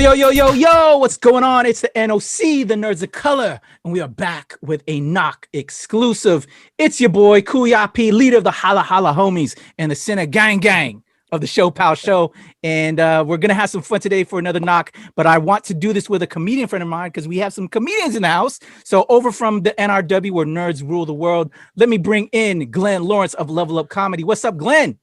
Yo, yo, yo, yo, what's going on? It's the NOC, the Nerds of Color, and we are back with a knock exclusive. It's your boy, Kuyapi, leader of the Holla Holla Homies and the Xena Gang of the Show Pal Show. And we're going to have some fun today for another knock, but I want to do this with a comedian friend of mine because we have some comedians in the house. So over from the NRW, where nerds rule the world, let me bring in Glenn Lawrence of Level Up Comedy. What's up, Glenn?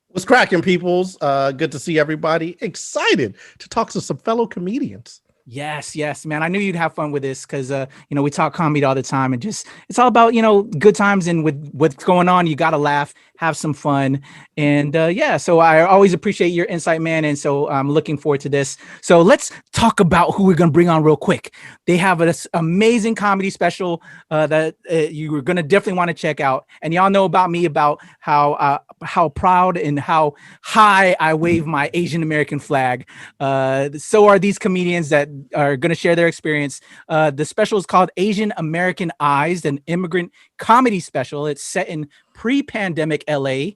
What's cracking, peoples? Good to see everybody. Excited to talk to some fellow comedians. Yes, man. I knew you'd have fun with this because, we talk comedy all the time and just it's all about, good times. And with what's going on, you got to laugh, have some fun. And so I always appreciate your insight, man. And so I'm looking forward to this. So let's talk about who we're going to bring on real quick. They have this amazing comedy special that you're going to definitely want to check out. And y'all know about me, about how proud and how high I wave my Asian American flag. So are these comedians that are going to share their experience. The special is called Asian American Eyz'd, an immigrant comedy special. It's set in pre-pandemic LA.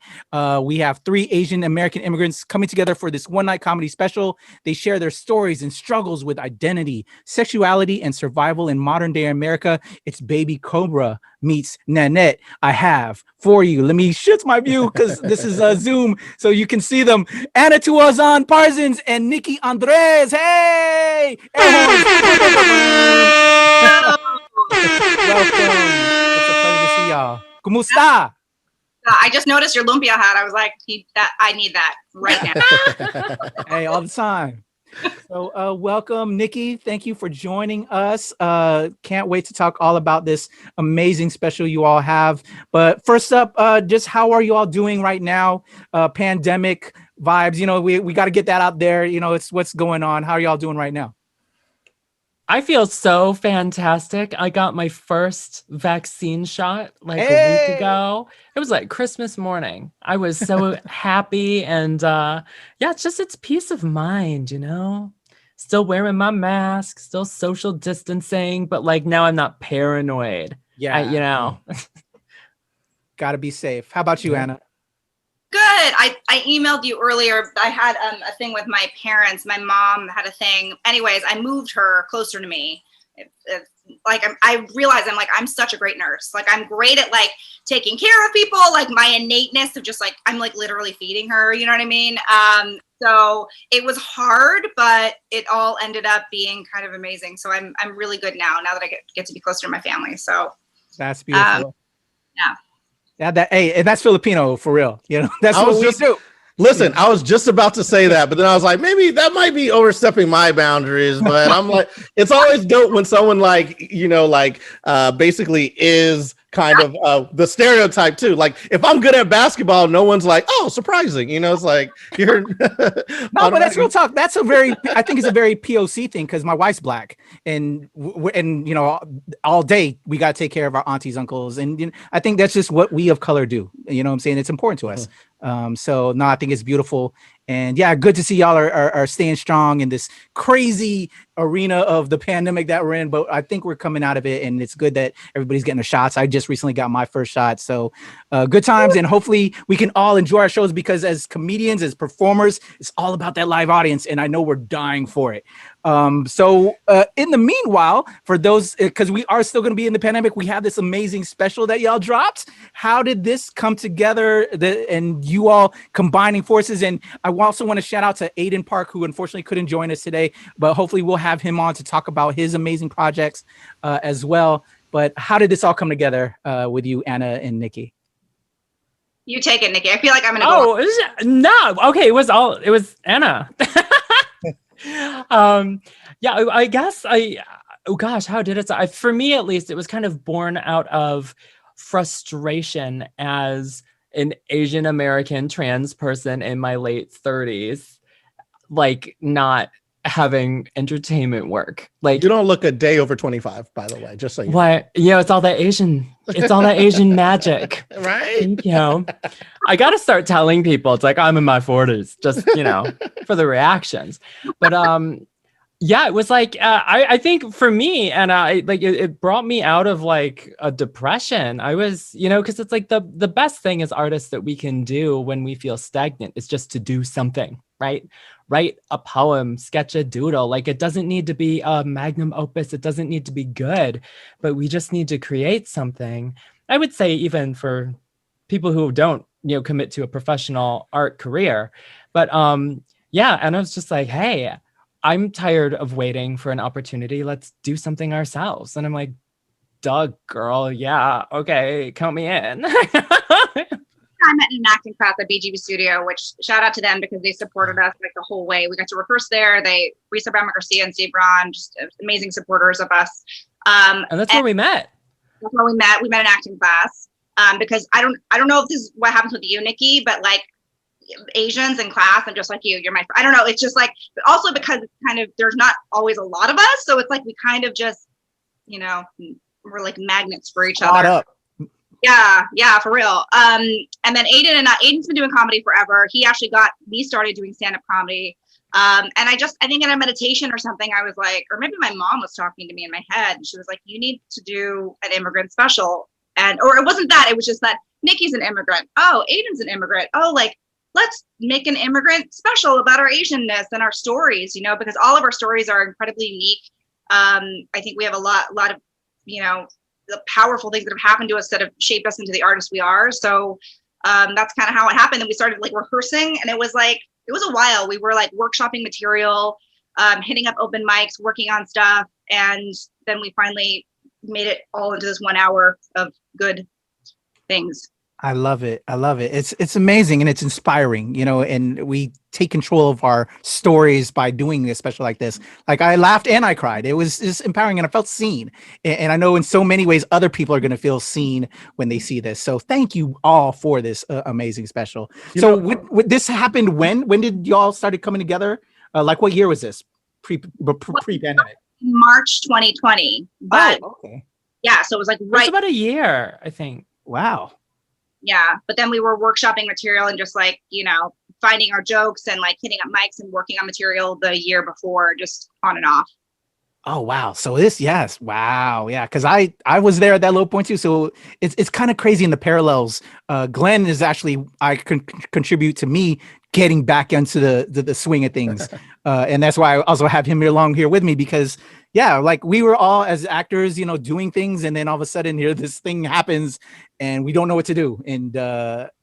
We have 3 Asian American immigrants coming together for this one-night comedy special. They share their stories and struggles with identity, sexuality, and survival in modern-day America. It's Baby Cobra meets Nanette. I have for you. Let me shift my view because this is a Zoom, so you can see them. Anna Tuazon Parsons and Nicky Endres. Hey! Welcome. It's a pleasure to see y'all. Kumusta? I just noticed your lumpia hat. I was like, I need that right now. Hey, all the time. So welcome, Nicky. Thank you for joining us. Can't wait to talk all about this amazing special you all have. But first up, just how are you all doing right now? Pandemic vibes, we got to get that out there. It's what's going on. How are y'all doing right now? I feel so fantastic. I got my first vaccine shot a week ago. It was like Christmas morning. I was so happy. And it's peace of mind, Still wearing my mask, still social distancing, but now I'm not paranoid. Yeah. Got to be safe. How about you, Anna? Good. I emailed you earlier. I had a thing with my parents. My mom had a thing. Anyways, I moved her closer to me. I realized I'm such a great nurse. I'm great at taking care of people. My innateness of just I'm literally feeding her. You know what I mean? So it was hard, but it all ended up being kind of amazing. So I'm really good now that I get to be closer to my family. So that's beautiful. Yeah. Yeah, and that's Filipino for real. That's what we do. Listen, I was just about to say that, but then I was like, maybe that might be overstepping my boundaries. But I'm like, it's always dope when someone basically is kind of the stereotype too. If I'm good at basketball, no one's like, oh, surprising. It's like you're. No, but that's real talk. I think it's a very POC thing because my wife's black, and all day we got to take care of our aunties, uncles, and I think that's just what we of color do. You know what I'm saying? It's important to us. So no, I think it's beautiful. And yeah, good to see y'all are staying strong in this crazy arena of the pandemic that we're in. But I think we're coming out of it, and it's good that everybody's getting their shots. I just recently got my first shot. So good times, and hopefully we can all enjoy our shows because as comedians, as performers, it's all about that live audience. And I know we're dying for it. So in the meanwhile, for those, because we are still going to be in the pandemic, we have this amazing special that y'all dropped. How did this come together and you all combining forces? And I also want to shout out to Aiden Park, who unfortunately couldn't join us today, but hopefully we'll have him on to talk about his amazing projects as well. But how did this all come together with you, Anna and Nicky? You take it, Nicky. I feel like I'm going to go. No. Okay. It was Anna. I guess how did it? For me, at least, it was kind of born out of frustration as an Asian American trans person in my late 30s, not having entertainment work. You don't look a day over 25, by the way, just so you know. What? Yeah, it's all that Asian magic. Right? I got to start telling people it's I'm in my 40s, just, for the reactions. But it was I think for me, and it brought me out of a depression. I was, because it's the best thing as artists that we can do when we feel stagnant is just to do something, right? write a poem, sketch a doodle. Like, it doesn't need to be a magnum opus. It doesn't need to be good, but we just need to create something. I would say even for people who don't, commit to a professional art career. But yeah, and I was just like, hey, I'm tired of waiting for an opportunity. Let's do something ourselves. And I'm like, Doug, girl, yeah, okay, count me in. I met in an acting class at BGB Studio, which shout out to them because they supported us like the whole way. We got to rehearse there. They, Risa Brown Garcia and Steve Braun, just amazing supporters of us. And that's where we met. That's where we met. We met in acting class because I don't know if this is what happens with you, Nikki, but like Asians in class, I'm just like you're my, I don't know. It's just like, but also because it's kind of, there's not always a lot of us. So it's like, we kind of just, we're like magnets for each other. Up. Yeah, for real. And then Aiden's been doing comedy forever. He actually got me started doing stand-up comedy. And I think in a meditation or something, I was like, or maybe my mom was talking to me in my head, and she was like, you need to do an immigrant special. Or it wasn't that, it was just that Nikki's an immigrant. Oh, Aiden's an immigrant. Oh, like, let's make an immigrant special about our Asianness and our stories, because all of our stories are incredibly unique. I think we have a lot of, the powerful things that have happened to us that have shaped us into the artists we are. So that's kind of how it happened. And we started like rehearsing, and it was a while. We were like workshopping material, hitting up open mics, working on stuff. And then we finally made it all into this 1 hour of good things. I love it. It's amazing and it's inspiring, and we take control of our stories by doing a special like this. Like, I laughed and I cried. It was just empowering and I felt seen. And I know in so many ways other people are going to feel seen when they see this. So thank you all for this amazing special. This happened when did y'all started coming together? Like, what year was this? Pre-pandemic? March 2020. But okay. Yeah, so it was like It's about a year, I think. Wow. Yeah, but then we were workshopping material and just like, finding our jokes and like hitting up mics and working on material the year before, just on and off. Oh, wow. So yes. Wow. Yeah. Cause I was there at that low point too. So it's kind of crazy in the parallels. Glenn is actually, I contribute to me getting back into the swing of things. And that's why I also have him along here with me, because like we were all as actors, doing things. And then all of a sudden here, this thing happens and we don't know what to do. And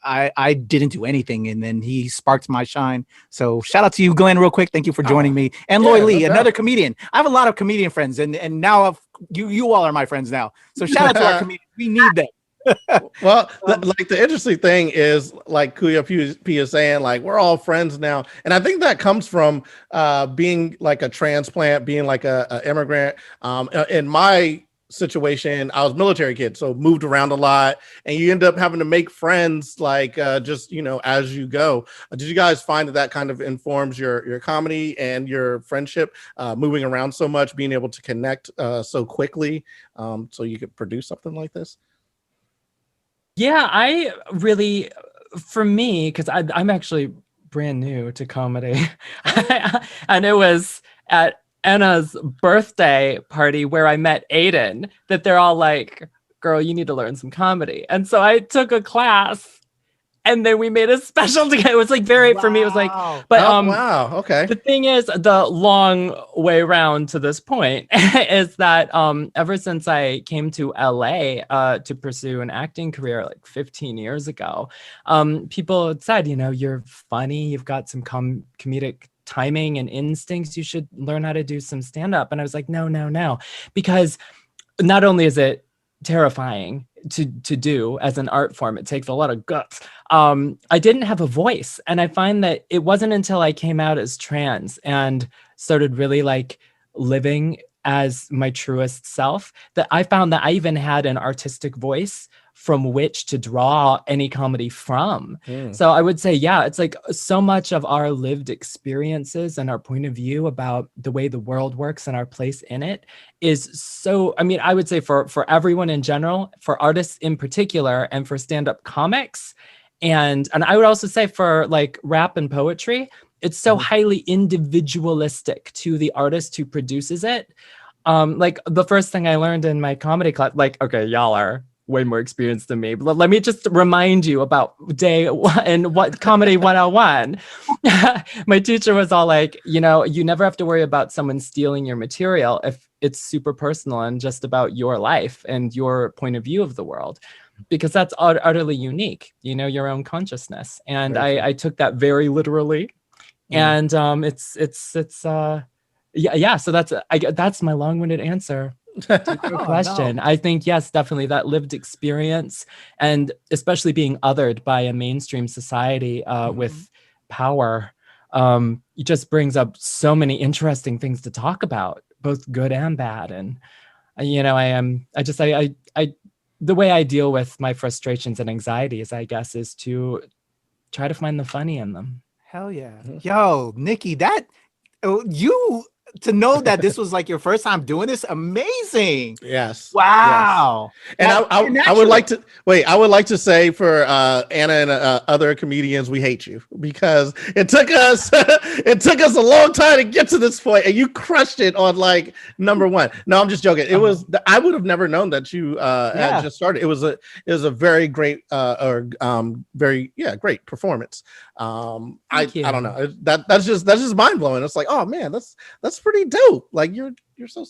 I didn't do anything. And then he sparked my shine. So shout out to you, Glenn, real quick. Thank you for joining me. And Loy Lee, another comedian. I have a lot of comedian friends, and now you all are my friends now. So shout out to our comedians. We need them. Well, like the interesting thing is, like Kuya P is saying, like, we're all friends now, and I think that comes from being like a transplant, being like a immigrant. In my situation, I was a military kid, so moved around a lot, and you end up having to make friends like just as you go. Did you guys find that kind of informs your comedy and your friendship, moving around so much, being able to connect so quickly, so you could produce something like this? Yeah, I really, for me, because I'm actually brand new to comedy, and it was at Anna's birthday party where I met Aiden that they're all like, girl, you need to learn some comedy. And so I took a class, and then we made a special together. It was like for me, it was like, but wow, okay. The thing is, the long way round to this point is that ever since I came to LA to pursue an acting career like 15 years ago, people had said, you're funny, you've got some comedic timing and instincts, you should learn how to do some stand-up. And I was like, no, because not only is it terrifying to do as an art form, it takes a lot of guts. I didn't have a voice, and I find that it wasn't until I came out as trans and started really like living as my truest self that I found that I even had an artistic voice from which to draw any comedy from. So I would say, it's like so much of our lived experiences and our point of view about the way the world works and our place in it is so, I would say for everyone in general, for artists in particular, and for stand-up comics, and I would also say for like rap and poetry, it's so highly individualistic to the artist who produces it. Like the first thing I learned in my comedy class, like, okay, y'all are way more experienced than me. But let me just remind you about day one and what comedy 101. My teacher was all like, you know, you never have to worry about someone stealing your material if it's super personal and just about your life and your point of view of the world, because that's utterly unique, you know, your own consciousness. And I took that very literally. And yeah. So that's my long-winded answer to your question. No. I think, yes, definitely that lived experience, and especially being othered by a mainstream society with power, it just brings up so many interesting things to talk about, both good and bad. And you know, the way I deal with my frustrations and anxieties, I guess, is to try to find the funny in them. Hell yeah. Yo, Nicky, to know that this was like your first time doing this, amazing. Yes. Wow. Yes. And I would like to say for Anna and other comedians, we hate you, because it took us a long time to get to this point, and you crushed it on like number one. No, I'm just joking. It was I would have never known that you had just started. It was a very great great performance. I don't know, that's just mind blowing. It's like, oh man, that's pretty dope. Like you're so,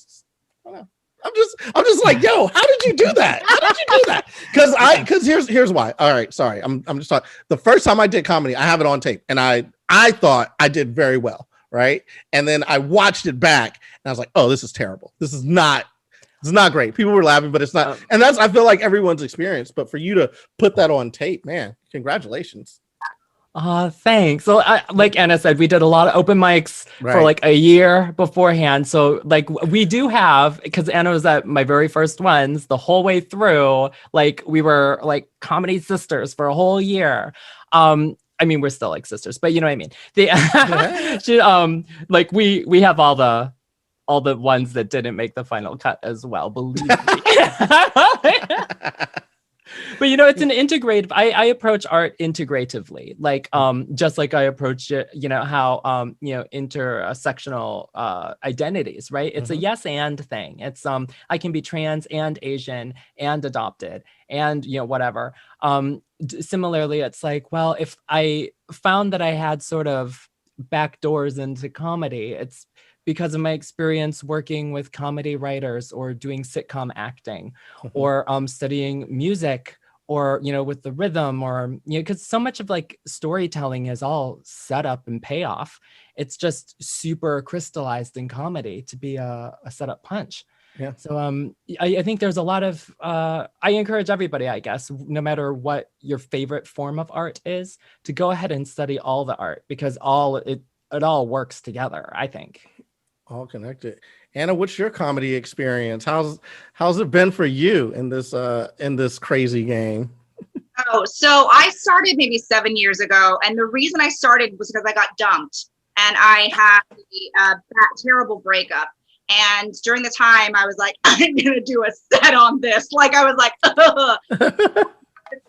I don't know. I'm just like, yo, how did you do that? How did you do that? Because here's why. All right, sorry, I'm just talking. The first time I did comedy, I have it on tape, and I thought I did very well, right? And then I watched it back, and I was like, oh, this is terrible. This is not. It's not great. People were laughing, but it's not. And I feel like everyone's experience. But for you to put that on tape, man, congratulations. Thanks. So like Anna said, we did a lot of open mics for like a year beforehand. So like we do have, because Anna was at my very first ones the whole way through, like we were like comedy sisters for a whole year. I mean, we're still like sisters, but you know what I mean? Like we have all the ones that didn't make the final cut as well, believe me. But you know, it's an integrative. I approach art integratively, like just like I approach it, you know, how you know, intersectional identities, right? It's a yes and thing. It's I can be trans and Asian and adopted and, you know, whatever. Similarly, it's like, well, if I found that I had sort of back doors into comedy, it's because of my experience working with comedy writers or doing sitcom acting or studying music, or, you know, with the rhythm, or, you know, because so much of like storytelling is all set up and payoff. It's just super crystallized in comedy to be a setup punch. Yeah. So I think there's a lot of, I encourage everybody, I guess, no matter what your favorite form of art is, to go ahead and study all the art, because it all works together, I think. All connected. Anna, what's your comedy experience? How's it been for you in this crazy game? Oh, so I started maybe 7 years ago, and the reason I started was because I got dumped, and I had that terrible breakup. And during the time, I was like, I'm gonna do a set on this. Like, I was like, ugh. The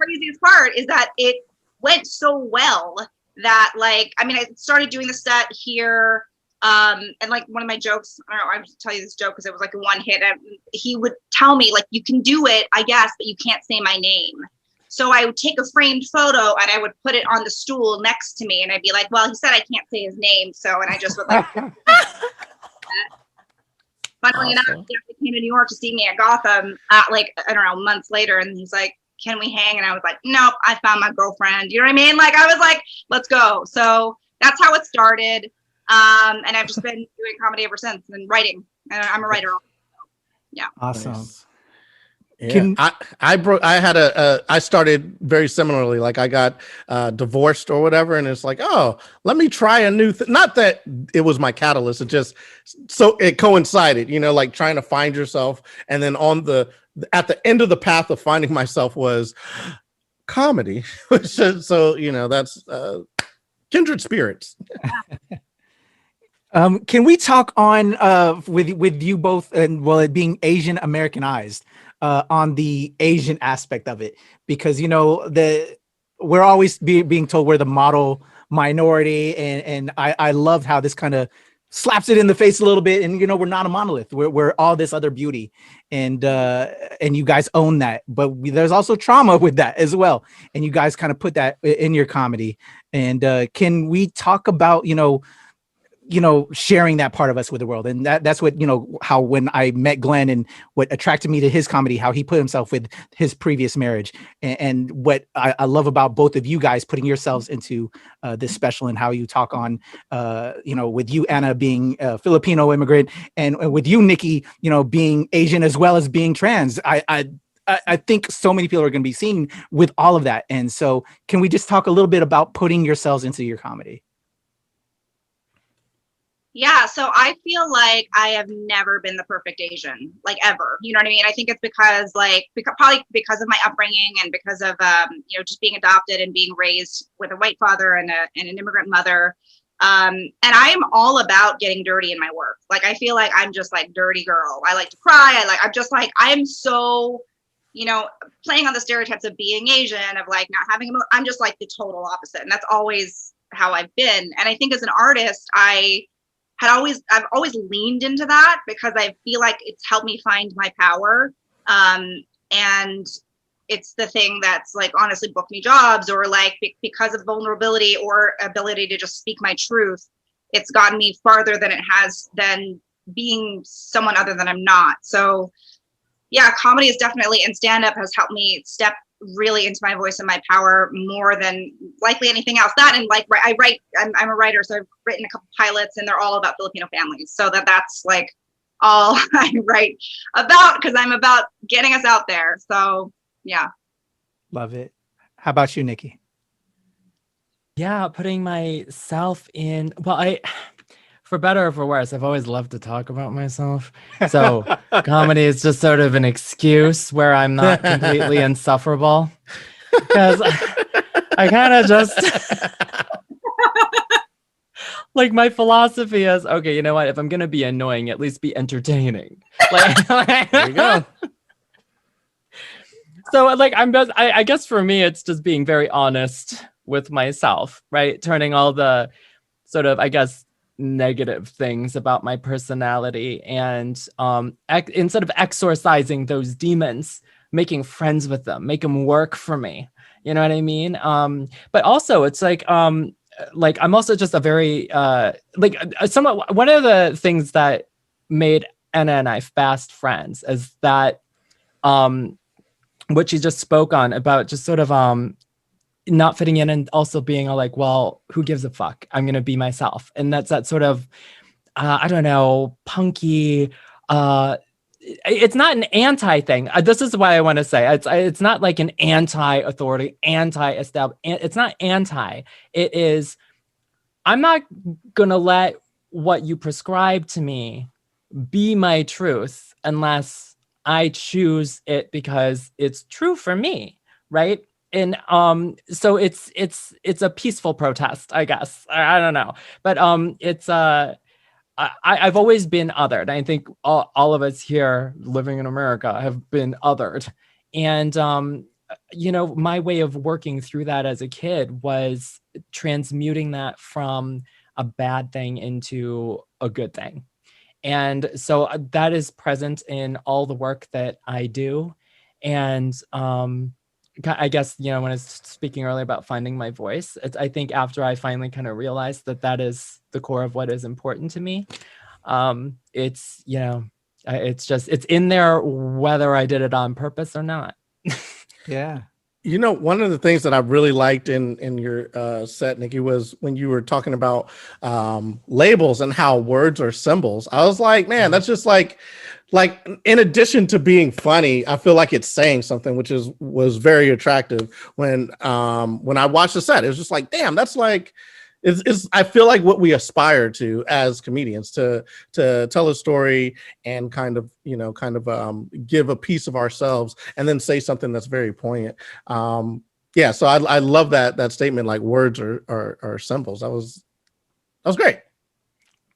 craziest part is that it went so well that, like, I mean, I started doing the set here. And like one of my jokes, I don't know, I would tell you this joke because it was like a one hit. He would tell me, like, you can do it, I guess, but you can't say my name. So I would take a framed photo and I would put it on the stool next to me, and I'd be like, well, he said I can't say his name. So, and I just would like, funnily enough, he came to New York to see me at Gotham like, I don't know, months later. And he's like, can we hang? And I was like, nope, I found my girlfriend. You know what I mean? Like, I was like, let's go. So that's how it started. And I've just been doing comedy ever since, and writing. And I'm a writer. Yeah. Awesome. Nice. Yeah. I started very similarly. Like, I got divorced or whatever, and it's like, oh, let me try a new thing. Not that it was my catalyst. It just, so it coincided, you know, like trying to find yourself. And then at the end of the path of finding myself was comedy. So, you know, that's kindred spirits. Can we talk on with you both, and well, it being Asian Americanized, on the Asian aspect of it, because, you know, we're always being told we're the model minority, and I love how this kind of slaps it in the face a little bit, and we're not a monolith. We're all this other beauty, and you guys own that. But there's also trauma with that as well, and you guys kind of put that in your comedy. And can we talk about sharing that part of us with the world? And that's what, how when I met Glenn and what attracted me to his comedy, how he put himself with his previous marriage, and what I love about both of you guys putting yourselves into this special, and how you talk on, with you, Anna, being a Filipino immigrant, and with you, Nikki, being Asian as well as being trans. I think so many people are going to be seen with all of that. And so can we just talk a little bit about putting yourselves into your comedy? Yeah, so I feel like I have never been the perfect Asian, like ever. You know what I mean? I think it's because probably because of my upbringing, and because of just being adopted and being raised with a white father and an immigrant mother. And I am all about getting dirty in my work. Like, I feel like I'm just like dirty girl. I like to cry. I'm so, playing on the stereotypes of being Asian, of like not having I'm just like the total opposite. And that's always how I've been. And I think as an artist, I've always leaned into that, because I feel like it's helped me find my power. And it's the thing that's like honestly booked me jobs, or like because of vulnerability or ability to just speak my truth, it's gotten me farther than it has than being someone other than I'm not. So yeah, comedy is definitely, and stand-up has helped me step really into my voice and my power more than likely anything else. That, and like I'm a writer, so I've written a couple pilots, and they're all about Filipino families. So that's like all I write about, because I'm about getting us out there. So yeah. Love it. How about you, Nikki? Yeah, putting myself in, well, for better or for worse, I've always loved to talk about myself. So comedy is just sort of an excuse where I'm not completely insufferable, because I kind of just like, my philosophy is, okay, you know what? If I'm going to be annoying, at least be entertaining. Like, there you go. So like, I guess for me, it's just being very honest with myself, right? Turning all the sort of, I guess, negative things about my personality, and instead of exorcising those demons, making friends with them, make them work for me. You know what I mean? But also it's like I'm also just a very somewhat, one of the things that made Anna and I fast friends is that what she just spoke on about just sort of not fitting in, and also being all like, well, who gives a fuck? I'm going to be myself. And that's that sort of, I don't know, punky, it's not an anti thing. This is what I want to say. It's not like an anti-authority, anti-establishment. It's not anti. It is, I'm not going to let what you prescribe to me be my truth unless I choose it because it's true for me, right? And so it's a peaceful protest, I guess. I don't know, but it's I've always been othered. I think all of us here living in America have been othered, and my way of working through that as a kid was transmuting that from a bad thing into a good thing. And so that is present in all the work that I do. And I guess, when I was speaking earlier about finding my voice, I think after I finally kind of realized that is the core of what is important to me, it's in there whether I did it on purpose or not. Yeah. One of the things that I really liked in your set, Nikki, was when you were talking about labels and how words are symbols. I was like, man, that's just like in addition to being funny, I feel like it's saying something, which was very attractive. When I watched the set, it was just like, damn, that's like, I feel like what we aspire to as comedians, to tell a story and kind of give a piece of ourselves and then say something that's very poignant. Yeah, so I love that statement, like words are symbols. That was great.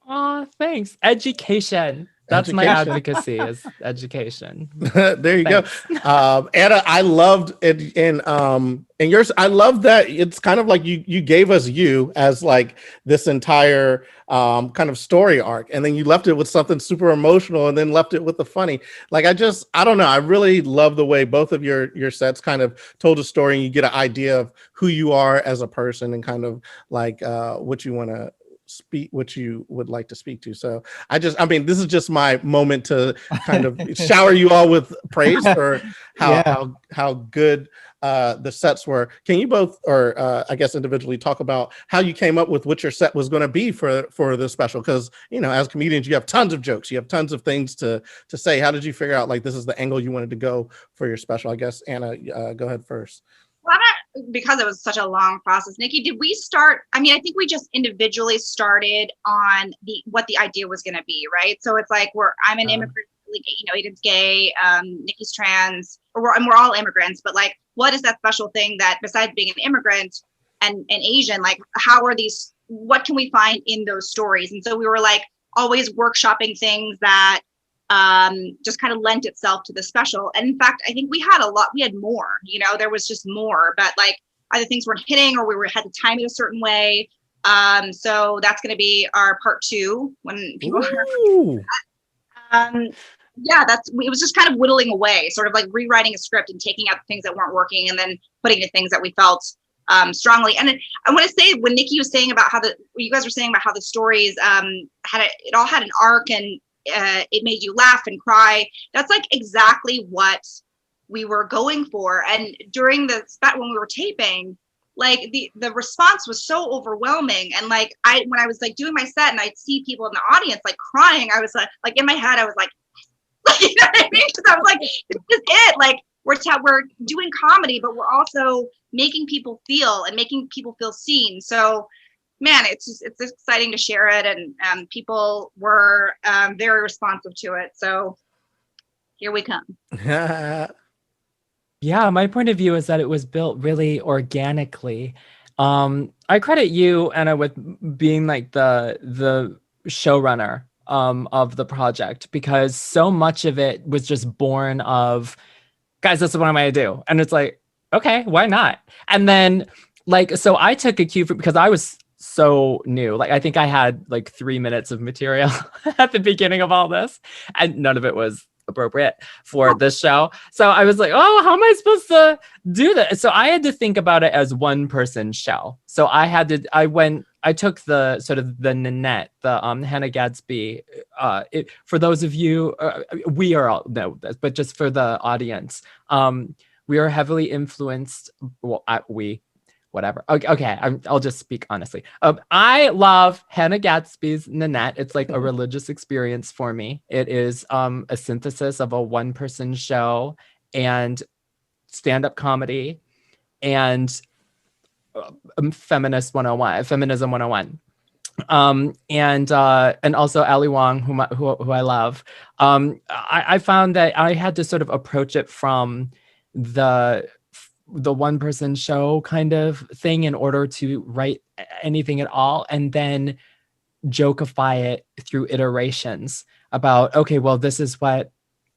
Oh, thanks. Education. That's my Education. advocacy is education. There you Thanks. go. Anna, I loved it in yours. I love that it's kind of like you gave us you as like this entire kind of story arc, and then you left it with something super emotional and then left it with the funny. Like I don't know. I really love the way both of your sets kind of told a story, and you get an idea of who you are as a person and kind of like what you want to speak, what you would like to speak to. So I mean, this is just my moment to kind of shower you all with praise for how good the sets were. Can you both, or I guess individually, talk about how you came up with what your set was going to be for this special? Because as comedians, you have tons of jokes, you have tons of things to say. How did you figure out like this is the angle you wanted to go for your special? I guess Anna, go ahead first. Well, because it was such a long process. Nikki, did we start? I mean, I think we just individually started on what the idea was going to be, right? So it's like I'm an immigrant, Aiden's gay, Nikki's trans, and we're all immigrants. But like, what is that special thing that besides being an immigrant and Asian, like, what can we find in those stories? And so we were like always workshopping things that just kind of lent itself to the special. And in fact, I think we had more, there was just more, but like either things weren't hitting or we had to time it a certain way. So that's going to be our part 2 when people it was just kind of whittling away, sort of like rewriting a script and taking out the things that weren't working and then putting the things that we felt strongly. And I want to say, when Nikki was saying about you guys were saying about how the stories it all had an arc and it made you laugh and cry. That's like exactly what we were going for. And during the spot when we were taping, like the response was so overwhelming. And like when I was like doing my set and I'd see people in the audience like crying, I was like in my head, I was like, you know what I mean? Because I was like, this is it. Like we're doing comedy, but we're also making people feel seen. So man, it's exciting to share it, and people were very responsive to it. So here we come. Yeah, my point of view is that it was built really organically. I credit you, Anna, with being like the showrunner of the project, because so much of it was just born of, guys, this is what I'm going to do. And it's like, okay, why not? And then like, so I took a cue because I was so new. Like I think I had like 3 minutes of material at the beginning of all this, and none of it was appropriate for this show. So I was like, oh, how am I supposed to do that? So I had to think about it as one person show. So I took the sort of the Nanette, the Hannah Gadsby. For those of you, we are all know this, but just for the audience, we are heavily influenced. Well, whatever. Okay, I'll just speak honestly. I love Hannah Gadsby's Nanette. It's like a religious experience for me. It is a synthesis of a one-person show and stand-up comedy and feminism 101. And also Ali Wong, who I love. I found that I had to sort of approach it from the one-person show kind of thing in order to write anything at all, and then jokify it through iterations about, okay, well, this is what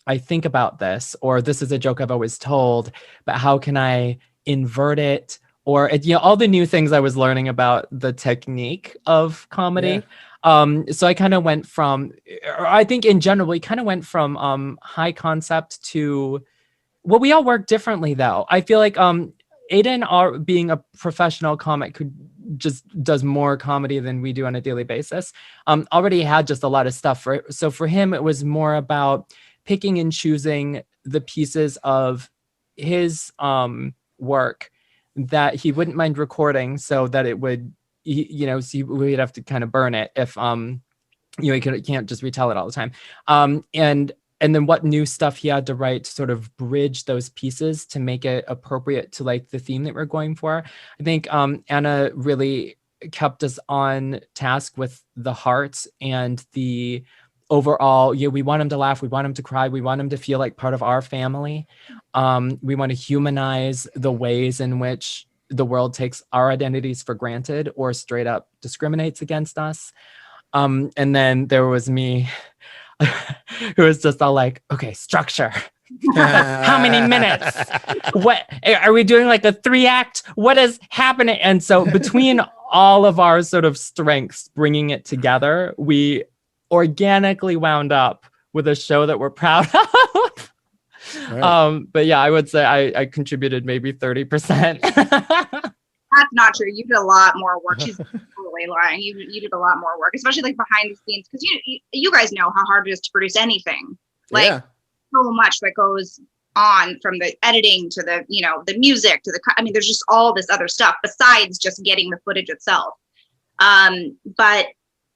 I think about this, or this is a joke I've always told, but how can I invert it? Or all the new things I was learning about the technique of comedy. Yeah. So I kind of went from, or I think in general, we kind of went from high concept to, well, we all work differently though. I feel like Aiden, being a professional comic who just does more comedy than we do on a daily basis, already had just a lot of stuff. So for him, it was more about picking and choosing the pieces of his work that he wouldn't mind recording, so that it would, so we'd have to kind of burn it if he can't just retell it all the time. And then what new stuff he had to write to sort of bridge those pieces to make it appropriate to like the theme that we're going for. I think Anna really kept us on task with the heart and the overall, we want him to laugh, we want him to cry, we want him to feel like part of our family. We want to humanize the ways in which the world takes our identities for granted or straight up discriminates against us. And then there was me who was just all like, okay, structure. How many minutes? What are we doing, like a 3-act? What is happening? And so between all of our sort of strengths, bringing it together, we organically wound up with a show that we're proud of. Right. But yeah, I would say I contributed maybe 30%. That's not true. You did a lot more work. She's totally lying. You did a lot more work, especially like behind the scenes, because you guys know how hard it is to produce anything. Like so much that goes on, from the editing to the the music to the. I mean, there's just all this other stuff besides just getting the footage itself. But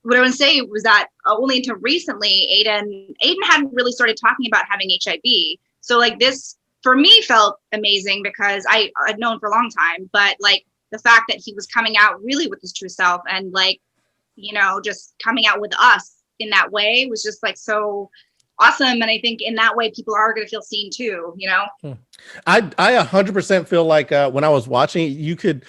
what I want to say was that only until recently, Aiden hadn't really started talking about having HIV. So like this for me felt amazing because I'd known for a long time, but like the fact that he was coming out really with his true self and like, just coming out with us in that way was just like so awesome. And I think in that way, people are going to feel seen too, I 100% feel like when I was watching, you could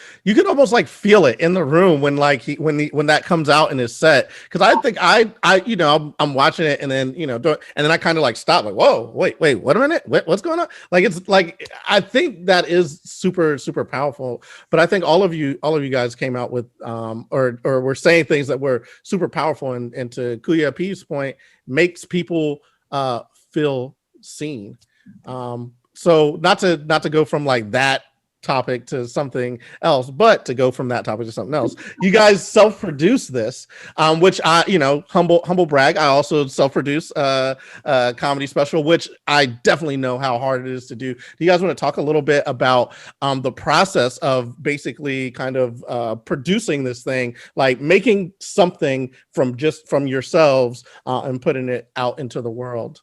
almost like feel it in the room when like when that comes out in his set. Cause I think I'm watching it and then, and then I kind of like stop like, whoa, wait, what a minute. What's going on? Like, it's like, I think that is super, super powerful, but I think all of you guys came out with, or were saying things that were super powerful, and to Kuya P's point, makes people feel seen. So not to go from like that topic to something else, but to go from that topic to something else. You guys self-produce this, which I, humble brag. I also self-produce a comedy special, which I definitely know how hard it is to do. Do you guys want to talk a little bit about the process of basically kind of producing this thing, like making something from yourselves and putting it out into the world?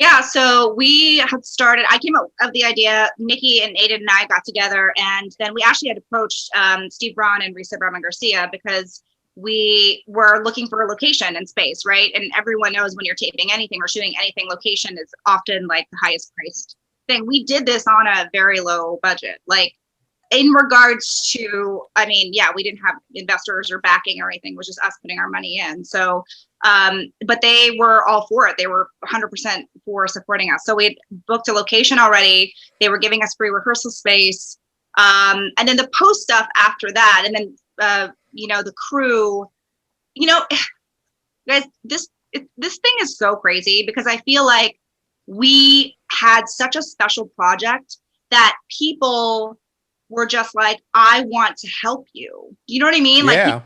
Yeah, so we have started, I came up with the idea, Nicky and Aiden and I got together, and then we actually had approached Steve Braun and Risa Brahman Garcia because we were looking for a location and space, right? And everyone knows when you're taping anything or shooting anything, location is often like the highest priced thing. We did this on a very low budget, like in regards to, I mean, yeah, we didn't have investors or backing or anything. It was just us putting our money in. So, but they were all for it. They were 100% for supporting us. So we had booked a location already. They were giving us free rehearsal space. And then the post stuff after that. And then, the crew, guys, this thing is so crazy because I feel like we had such a special project that people were just like, I want to help you. You know what I mean? Yeah. Like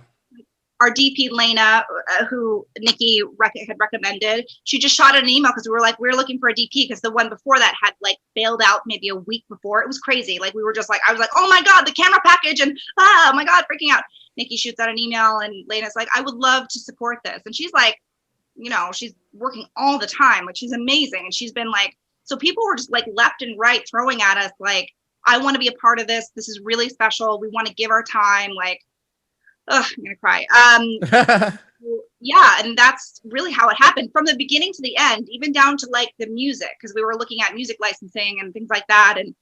our DP Lena, who Nicky had recommended, she just shot an email because we were like, we're looking for a DP because the one before that had like bailed out maybe a week before. It was crazy. Like we were just like, I was like, oh my God, the camera package and oh my God, freaking out. Nicky shoots out an email and Lena's like, I would love to support this. And she's like, she's working all the time. Like she's amazing. And she's been like, so people were just like left and right throwing at us like, I want to be a part of this. This is really special. We want to give our time. Like, I'm gonna cry. Yeah, and that's really how it happened from the beginning to the end, even down to like the music, because we were looking at music licensing and things like that. And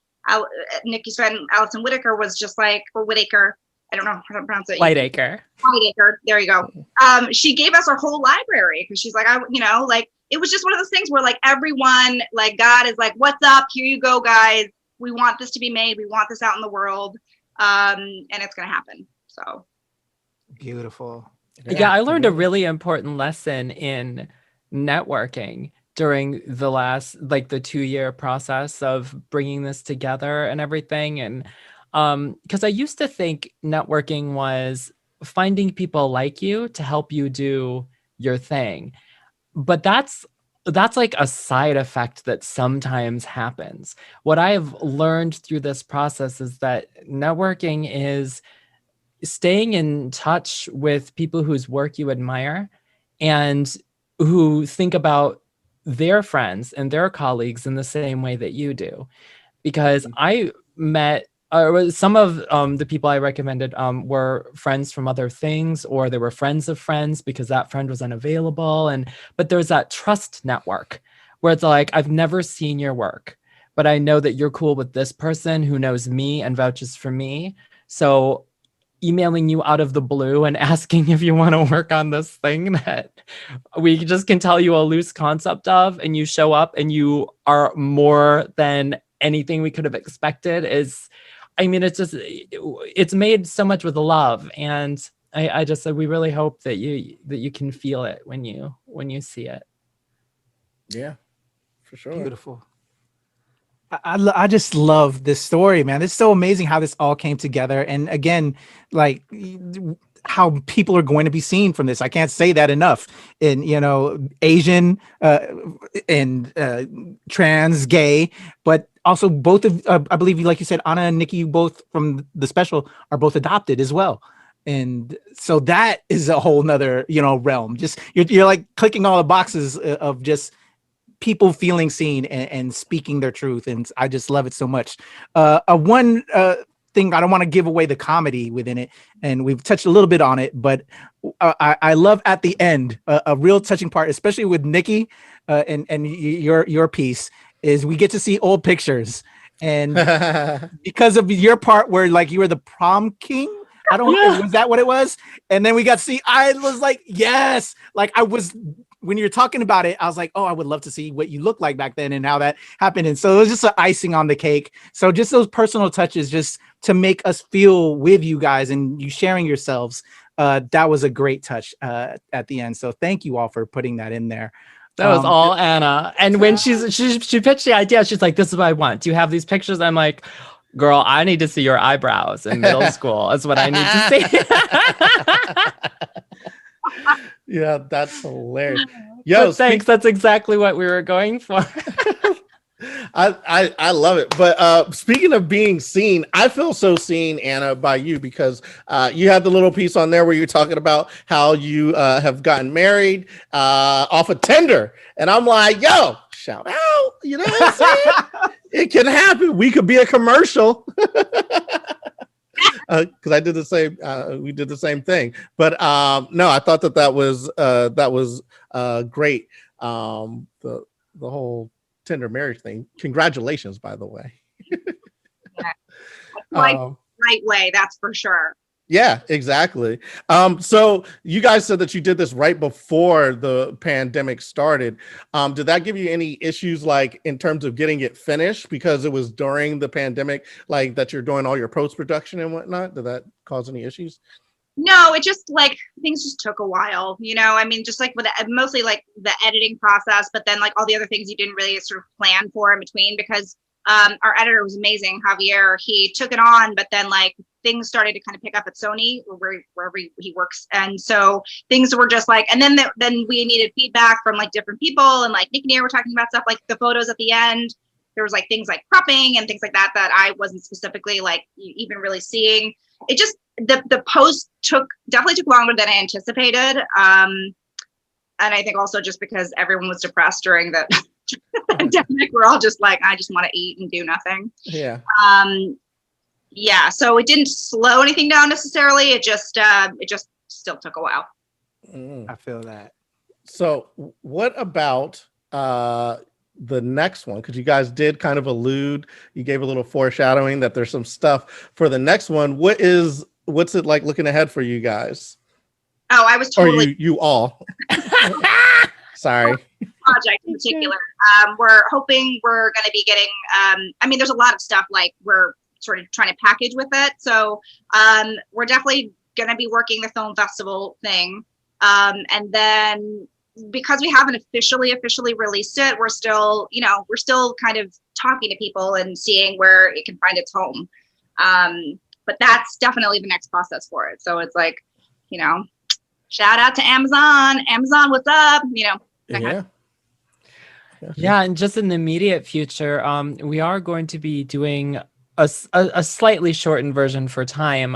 Nicky's friend Allison Whitaker was just like, or Whitaker, I don't know how to pronounce it. Whitaker. There you go. She gave us our whole library because she's like, like it was just one of those things where like everyone, like God is like, what's up? Here you go, guys. We want this to be made. We want this out in the world. And it's going to happen. So beautiful. Yeah, I learned a really important lesson in networking during the last, like the 2-year process of bringing this together and everything. And because I used to think networking was finding people like you to help you do your thing. But that's like a side effect that sometimes happens. What I've learned through this process is that networking is staying in touch with people whose work you admire and who think about their friends and their colleagues in the same way that you do. Because I met some of the people I recommended were friends from other things, or they were friends of friends because that friend was unavailable. But there's that trust network where it's like, I've never seen your work, but I know that you're cool with this person who knows me and vouches for me. So emailing you out of the blue and asking if you want to work on this thing that we just can tell you a loose concept of, and you show up and you are more than anything we could have expected is, I mean, it's made so much with love. And I just said, we really hope that you can feel it when you see it. Yeah, for sure. Beautiful. I just love this story, man. It's so amazing how this all came together. And again, like how people are going to be seen from this. I can't say that enough. In, you know, Asian and trans, gay, but also both of, I believe you, like you said, Anna and Nikki, you both from the special are both adopted as well. And so that is a whole nother, you know, realm. Just you're like clicking all the boxes of just people feeling seen and speaking their truth. And I just love it so much. One thing, I don't want to give away the comedy within it, and we've touched a little bit on it, but I love at the end, a real touching part, especially with Nikki and your piece, is we get to see old pictures. And because of your part where like you were the prom king, I don't know, was that what it was? And then we got to see, I was like, yes, like I was, when you're talking about it, I was like, oh, I would love to see what you looked like back then and how that happened. And so it was just an icing on the cake. So just those personal touches, just to make us feel with you guys and you sharing yourselves. That was a great touch at the end. So thank you all for putting that in there. That was all Anna. And when she pitched the idea, she's like, this is what I want. Do you have these pictures? I'm like, girl, I need to see your eyebrows in middle school. That's what I need to see. Yeah, that's hilarious. Yo, but thanks. That's exactly what we were going for. I love it. But speaking of being seen, I feel so seen, Anna, by you, because you had the little piece on there where you're talking about how you have gotten married off of Tinder. And I'm like, yo, shout out. You know what I'm saying? It can happen. We could be a commercial. Because I did the same. We did the same thing. But no, I thought that was great. The whole Tinder marriage thing. Congratulations, by the way. Right way, that's for sure. Yeah, exactly. So you guys said that you did this right before the pandemic started. Did that give you any issues, like in terms of getting it finished, because it was during the pandemic, like that you're doing all your post-production and whatnot? Did that cause any issues? No, it just like things just took a while, you know. I mean, just like with mostly like the editing process, but then like all the other things you didn't really sort of plan for in between, because our editor was amazing, Javier. He took it on, but then like things started to kind of pick up at Sony, wherever he works, and so things were just like. And then we needed feedback from like different people, and like Nick and I were talking about stuff like the photos at the end. There was like things like cropping and things like that I wasn't specifically like even really seeing. It just the post definitely took longer than I anticipated, and I think also just because everyone was depressed during the pandemic, we're all just like, I just want to eat and do nothing. Yeah. Yeah. So it didn't slow anything down necessarily. It just still took a while. I feel that. So what about the next one? Because you guys did kind of allude, you gave a little foreshadowing that there's some stuff for the next one. What's it like looking ahead for you guys? Oh, I was totally. Or you all. Sorry. Project in particular. We're hoping we're going to be getting, I mean, there's a lot of stuff like we're sort of trying to package with it. So we're definitely going to be working the film festival thing. And then because we haven't officially released it, we're still kind of talking to people and seeing where it can find its home. But that's definitely the next process for it. So it's like, you know, shout out to Amazon. Amazon, what's up? You know. Yeah. Yeah, and just in the immediate future, we are going to be doing a slightly shortened version for time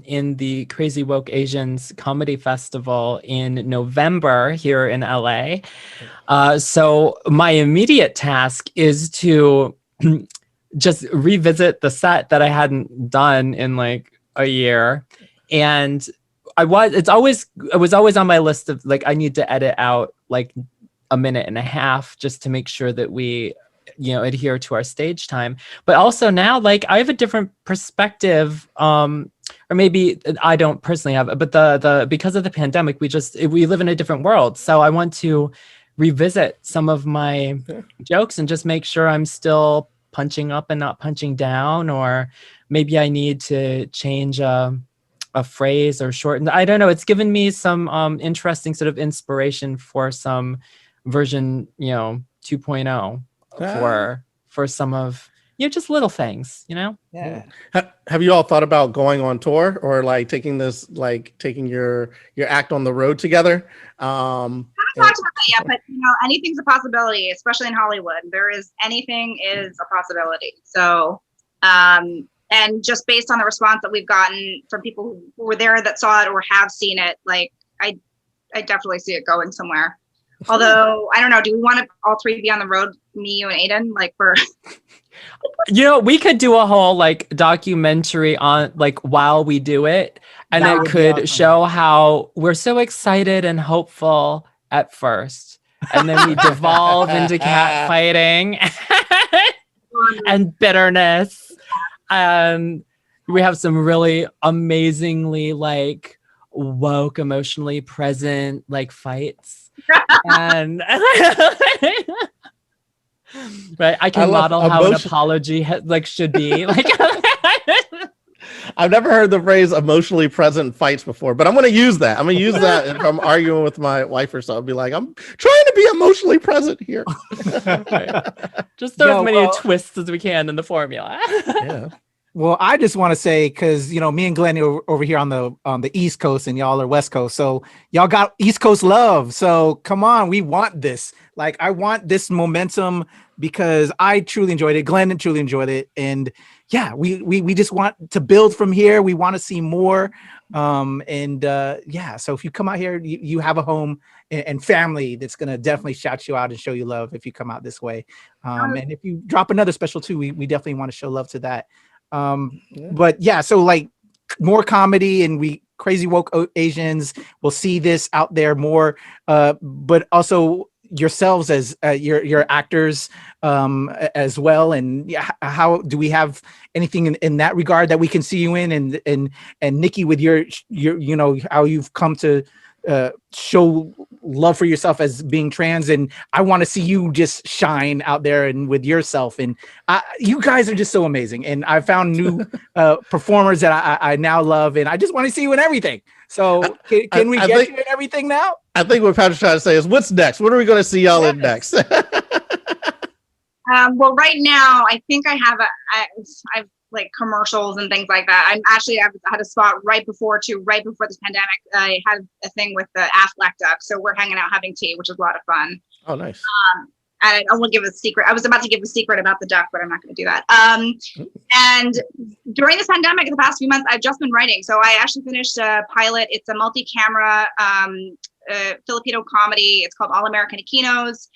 in the Crazy Woke Asians Comedy Festival in November here in LA. So my immediate task is to just revisit the set that I hadn't done in like a year. And it was always on my list of like, I need to edit out like a minute and a half just to make sure that we adhere to our stage time. But also now, like, I have a different perspective, or maybe I don't personally have it, but the because of the pandemic, we live in a different world. So I want to revisit some of my jokes and just make sure I'm still punching up and not punching down, or maybe I need to change a phrase or shorten. I don't know. It's given me some interesting sort of inspiration for some version, 2.0 for some of, just little things, Yeah. Have you all thought about going on tour, or like taking your act on the road together? I haven't talked about that yet, but anything's a possibility, especially in Hollywood. Anything is a possibility. So, and just based on the response that we've gotten from people who were there that saw it or have seen it, like I definitely see it going somewhere. Although I don't know, do we want to all three be on the road, me, you, and Aiden, like for? We could do a whole like documentary on like while we do it, and it could show how we're so excited and hopeful at first, and then we devolve into cat fighting and bitterness. We have some really amazingly like woke, emotionally present like fights, and right, I can model how an apology should be like. I've never heard the phrase emotionally present fights before, but I'm going to use that. I'm going to use that if I'm arguing with my wife or so. I'll be like, I'm trying to be emotionally present here. Right. Just throw as many twists as we can in the formula. Yeah. Well, I just want to say, because me and Glenn are over here on the East Coast, and y'all are West Coast, so y'all got East Coast love. So come on, we want this. Like, I want this momentum because I truly enjoyed it. Glenn truly enjoyed it, and yeah, we just want to build from here. We want to see more, so if you come out here, you have a home and family that's gonna definitely shout you out and show you love if you come out this way. And if you drop another special too, we definitely want to show love to that. But yeah, so like more comedy, and we crazy woke Asians will see this out there more, but also yourselves as your actors as well. And how do we have anything in that regard that we can see you in, and Nicky, with your how you've come to show love for yourself as being trans, and I want to see you just shine out there and with yourself, and you guys are just so amazing, and I found new performers that I now love, and I just want to see you in everything. So can we get you in everything now? I think what Patrick's trying to say is, what's next? What are we going to see y'all in next? Well, right now I think I have I've like commercials and things like that. I've had a spot right before this pandemic. I had a thing with the Affleck duck, so we're hanging out having tea, which is a lot of fun. Oh, nice. And I won't give a secret. I was about to give a secret about the duck, but I'm not going to do that. And during this pandemic, in the past few months, I've just been writing. So I actually finished a pilot. It's a multi-camera Filipino comedy. It's called All American Iquinos.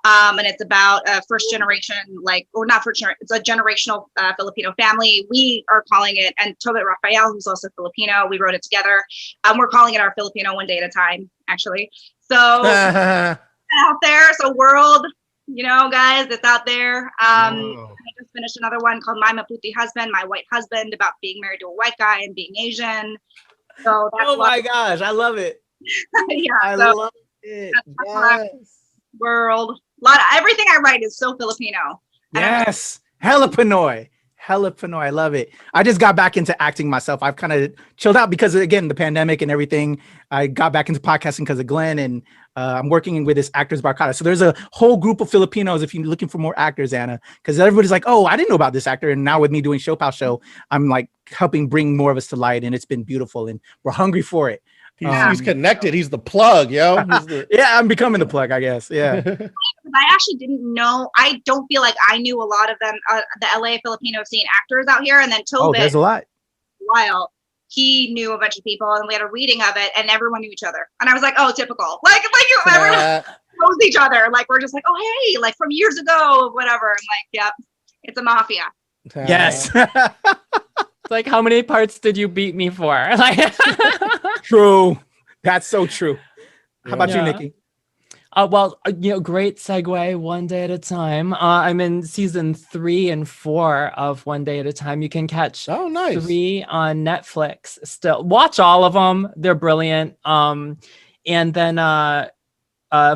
And it's about a first generation, it's a generational Filipino family. We are calling it, and Tobit Rafael, who's also Filipino, we wrote it together. We're calling it our Filipino One Day at a Time, actually. So out there, so world, guys, it's out there. I just finished another one called My Maputi Husband, My White Husband, about being married to a white guy and being Asian. So that's my gosh, I love it. Yeah, I love it. Yes. World. Everything I write is so Filipino. Yes. Hella Pinoy. I love it. I just got back into acting myself. I've kind of chilled out because, again, the pandemic and everything. I got back into podcasting because of Glenn, and I'm working with this Actors Barcada. So there's a whole group of Filipinos if you're looking for more actors, Anna, because everybody's like, oh, I didn't know about this actor. And now with me doing Show Pal Show, I'm like helping bring more of us to light, and it's been beautiful, and we're hungry for it. He's connected. He's the plug, yo. Yeah, I'm becoming the plug, I guess. Yeah. I actually didn't know. I don't feel like I knew a lot of them, the LA Filipino scene actors out here. And then Tobit, there's a lot. While he knew a bunch of people, and we had a reading of it, and everyone knew each other. And I was like, oh, typical. Everyone knows each other. Like, we're just like, oh, hey, like from years ago, whatever. And like, yep, it's a mafia. Yes. Like, how many parts did you beat me for? True. That's so true. How about you, Nicky? Great segue. One Day at a Time. I'm in season 3 and 4 of One Day at a Time. You can catch nice. 3 on Netflix. Still, watch all of them. They're brilliant. And then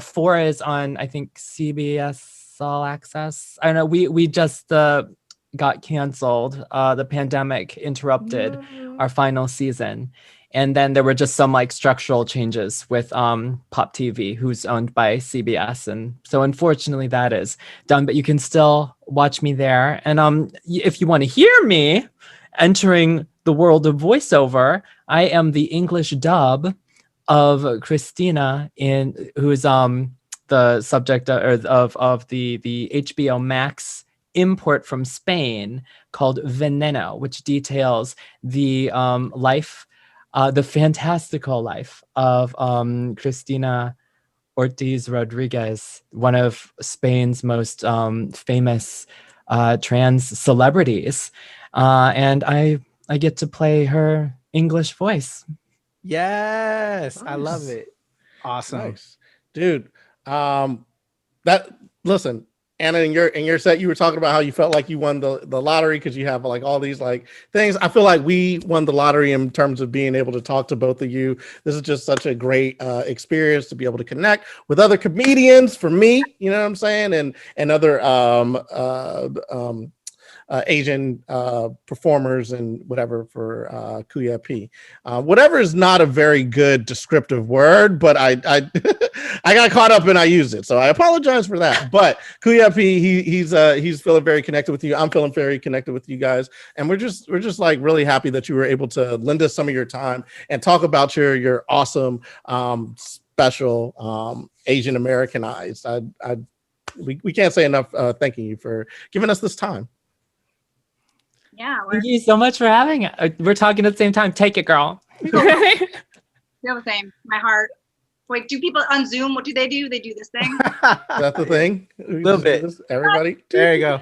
4 is on, I think, CBS All Access. I don't know. We just got canceled. The pandemic interrupted our final season. And then there were just some like structural changes with PopTV, who's owned by CBS. And so unfortunately that is done, but you can still watch me there. And if you want to hear me entering the world of voiceover, I am the English dub of Christina, who is the subject of the HBO Max import from Spain called Veneno, which details the life, the fantastical life of Cristina Ortiz Rodriguez, one of Spain's most famous trans celebrities. And I get to play her English voice. Yes, Nice. I love it. Awesome. Nice. Dude. Listen, Anna, in your set, you were talking about how you felt like you won the lottery because you have like all these like things. I feel like we won the lottery in terms of being able to talk to both of you. This is just such a great experience to be able to connect with other comedians for me, you know what I'm saying? And other Asian performers and whatever for Kuya P. Whatever is not a very good descriptive word, but I I got caught up and I used it, so I apologize for that. But Kuya P, he's feeling very connected with you. I'm feeling very connected with you guys, and we're just like really happy that you were able to lend us some of your time and talk about your awesome special Asian American Eyes. We can't say enough thanking you for giving us this time. Yeah. Thank you so much for having it. We're talking at the same time. Take it, girl. Feel the same. My heart. Wait, do people on Zoom? What do? They do this thing. Is that the thing? A little bit. Everybody. There you go.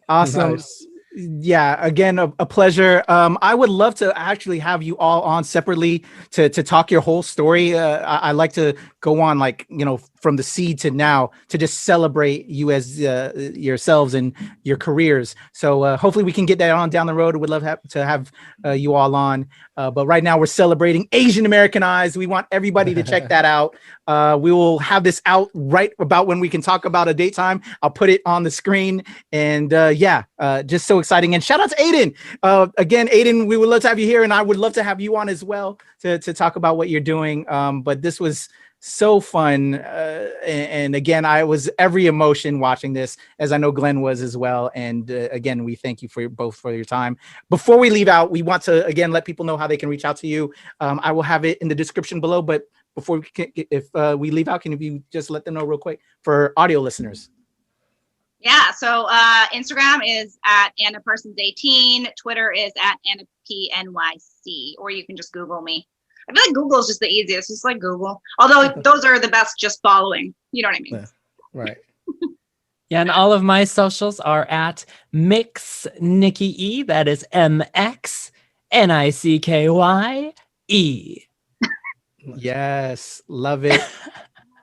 Awesome. Nice. Yeah, again, a pleasure. I would love to actually have you all on separately to talk your whole story. I like to go on, like, you know, from the seed to now, to just celebrate you as yourselves and your careers. So hopefully we can get that on down the road. We'd love to have you all on. But right now we're celebrating Asian American Eyes. We want everybody to check that out. We will have this out right about when we can talk about a date time. I'll put it on the screen. And just so exciting. And shout out to Aiden. Again, Aiden, we would love to have you here, and I would love to have you on as well to talk about what you're doing. But this was so fun. And again, I was every emotion watching this, as I know Glenn was as well. And again, we thank you both for your time. Before we leave out, we want to, again, let people know how they can reach out to you. I will have it in the description below, but before we leave out, can you just let them know real quick for audio listeners? Yeah, so Instagram is at Anna Parsons 18. Twitter is at Anna PNYC, or you can just Google me. I feel like Google is just the easiest. Just like Google. Although those are the best just following. You know what I mean? Yeah, right. Yeah, and all of my socials are at Mix Nicky E. That is MXNICKYE. Yes, love it.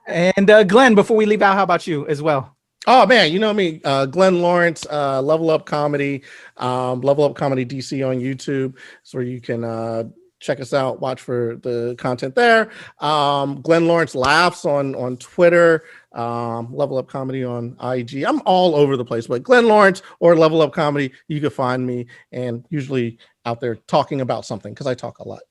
And Glenn, before we leave out, how about you as well? Oh man, you know me, Glenn Lawrence, Level Up Comedy, Level Up Comedy DC on YouTube. So you can check us out, watch for the content there. Glenn Lawrence Laughs on Twitter, Level Up Comedy on IG. I'm all over the place, but Glenn Lawrence or Level Up Comedy, you can find me, and usually out there talking about something because I talk a lot.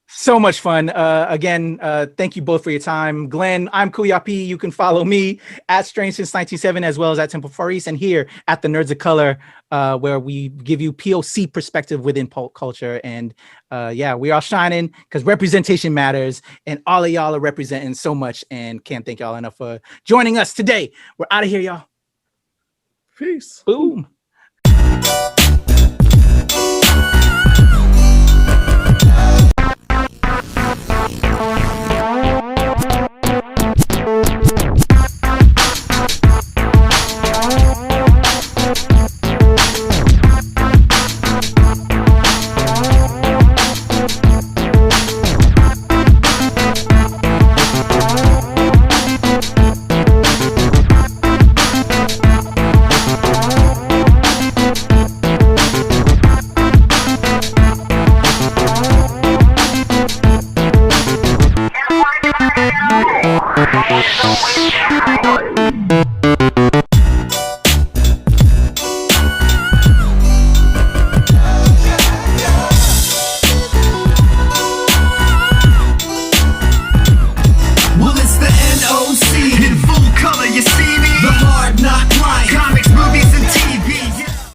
So much fun. Again, thank you both for your time. Glenn, I'm Kuya P. You can follow me at Strange Since 1997, as well as at Temple Faris, and here at the Nerds of Color, where we give you POC perspective within pop culture. And we are shining because representation matters, and all of y'all are representing so much, and can't thank y'all enough for joining us today. We're out of here, y'all. Peace. Boom.